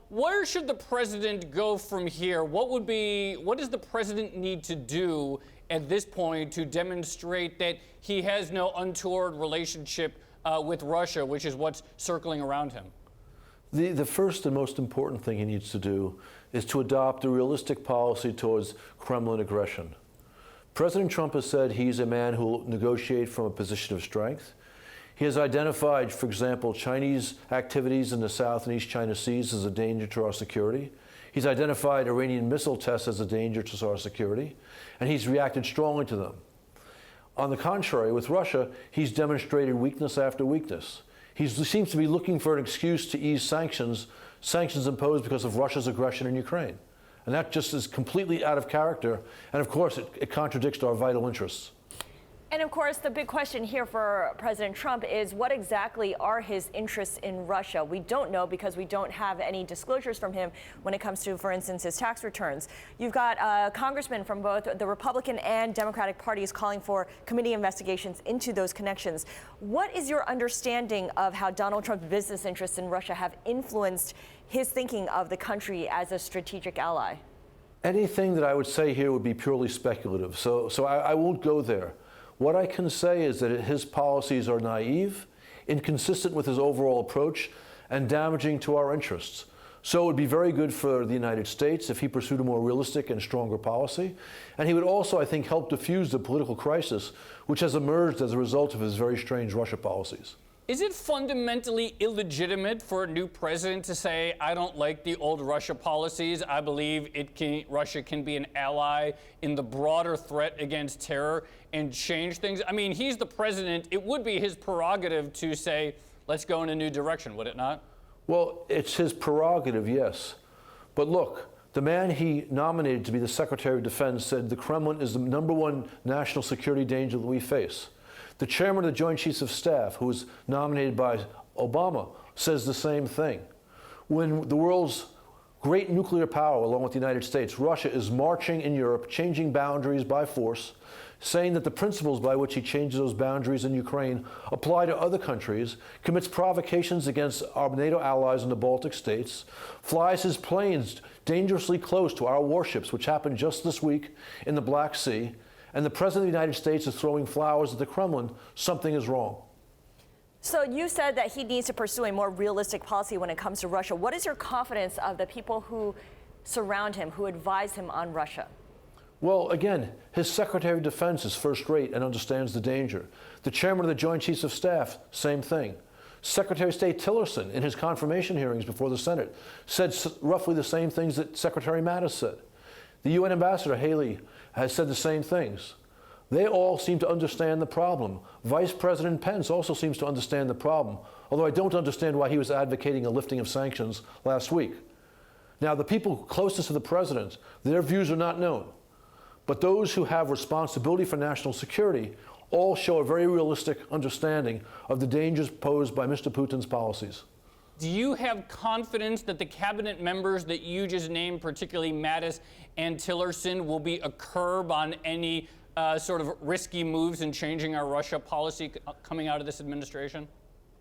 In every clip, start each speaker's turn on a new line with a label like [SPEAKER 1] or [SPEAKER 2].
[SPEAKER 1] where should the president go from here? What does the president need to do at this point to demonstrate that he has no untoward relationship with Russia, which is what's circling around him?
[SPEAKER 2] The first and most important thing he needs to do is to adopt a realistic policy towards Kremlin aggression. President Trump has said he's a man who will negotiate from a position of strength. He has identified, for example, Chinese activities in the South and East China Seas as a danger to our security. He's identified Iranian missile tests as a danger to our security, and he's reacted strongly to them. On the contrary, with Russia, he's demonstrated weakness after weakness. He seems to be looking for an excuse to ease sanctions imposed because of Russia's aggression in Ukraine. And that just is completely out of character, and of course, it contradicts our vital interests.
[SPEAKER 3] And of course, the big question here for President Trump is what exactly are his interests in Russia? We don't know because we don't have any disclosures from him when it comes to, for instance, his tax returns. You've got congressmen from both the Republican and Democratic parties calling for committee investigations into those connections. What is your understanding of how Donald Trump's business interests in Russia have influenced his thinking of the country as a strategic ally?
[SPEAKER 2] Anything that I would say here would be purely speculative, so I won't go there. What I can say is that his policies are naive, inconsistent with his overall approach, and damaging to our interests. So it would be very good for the United States if he pursued a more realistic and stronger policy. And he would also, I think, help diffuse the political crisis which has emerged as a result of his very strange Russia policies.
[SPEAKER 1] Is it fundamentally illegitimate for a new president to say, I don't like the old Russia policies, I believe Russia can be an ally in the broader threat against terror and change things? I mean, he's the president. It would be his prerogative to say, let's go in a new direction, would it not?
[SPEAKER 2] Well, it's his prerogative, yes. But look, the man he nominated to be the Secretary of Defense said the Kremlin is the #1 national security danger that we face. The chairman of the Joint Chiefs of Staff, who was nominated by Obama, says the same thing. When the world's great nuclear power, along with the United States, Russia is marching in Europe, changing boundaries by force, saying that the principles by which he changes those boundaries in Ukraine apply to other countries, commits provocations against our NATO allies in the Baltic states, flies his planes dangerously close to our warships, which happened just this week in the Black Sea, and the President of the United States is throwing flowers at the Kremlin, something is wrong.
[SPEAKER 3] So you said that he needs to pursue a more realistic policy when it comes to Russia. What is your confidence of the people who surround him, who advise him on Russia?
[SPEAKER 2] Well, again, his Secretary of Defense is first rate and understands the danger. The chairman of the Joint Chiefs of Staff, same thing. Secretary of State Tillerson, in his confirmation hearings before the Senate, said roughly the same things that Secretary Mattis said. The UN Ambassador Haley has said the same things. They all seem to understand the problem. Vice President Pence also seems to understand the problem, although I don't understand why he was advocating a lifting of sanctions last week. Now, the people closest to the president, their views are not known. But those who have responsibility for national security all show a very realistic understanding of the dangers posed by Mr. Putin's policies.
[SPEAKER 1] Do you have confidence that the cabinet members that you just named, particularly Mattis and Tillerson, will be a curb on any sort of risky moves in changing our Russia policy coming out of this administration?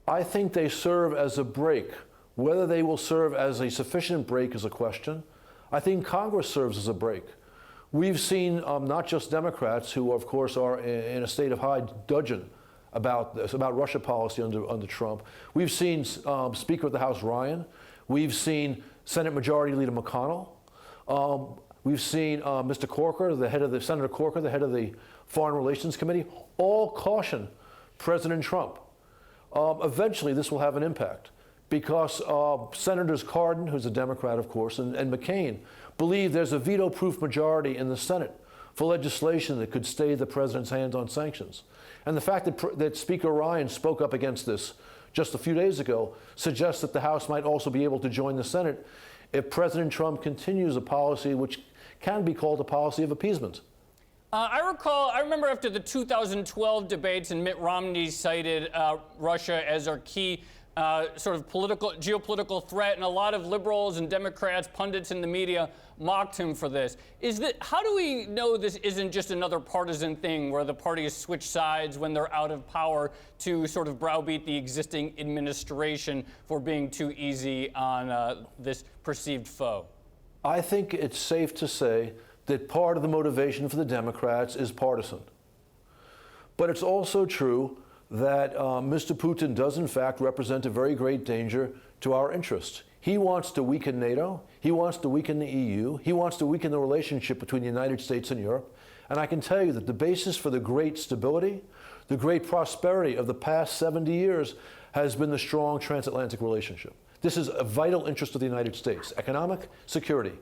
[SPEAKER 2] I think they serve as a brake. Whether they will serve as a sufficient brake is a question. I think Congress serves as a brake. We've seen not just Democrats, who of course are in a state of high dudgeon about this, about Russia policy under Trump. We've seen Speaker of the House Ryan. We've seen Senate Majority Leader McConnell. We've seen Mr. Corker, Senator Corker, the head of the Foreign Relations Committee, all caution President Trump. Eventually, this will have an impact because Senators Cardin, who's a Democrat, of course, and McCain believe there's a veto-proof majority in the Senate for legislation that could stay the president's hands on sanctions. And the fact that Speaker Ryan spoke up against this just a few days ago suggests that the House might also be able to join the Senate if President Trump continues a policy which can be called a policy of appeasement.
[SPEAKER 1] I remember after the 2012 debates and Mitt Romney cited Russia as our key sort of geopolitical threat, and a lot of liberals and Democrats, pundits in the media mocked him for this. How do we know this isn't just another partisan thing where the parties switch sides when they're out of power to sort of browbeat the existing administration for being too easy on this perceived foe?
[SPEAKER 2] I think it's safe to say that part of the motivation for the Democrats is partisan. But it's also true that Mr. Putin does in fact represent a very great danger to our interests. He wants to weaken NATO, he wants to weaken the EU, he wants to weaken the relationship between the United States and Europe. And I can tell you that the basis for the great stability, the great prosperity of the past 70 years has been the strong transatlantic relationship. This is a vital interest of the United States, economic security.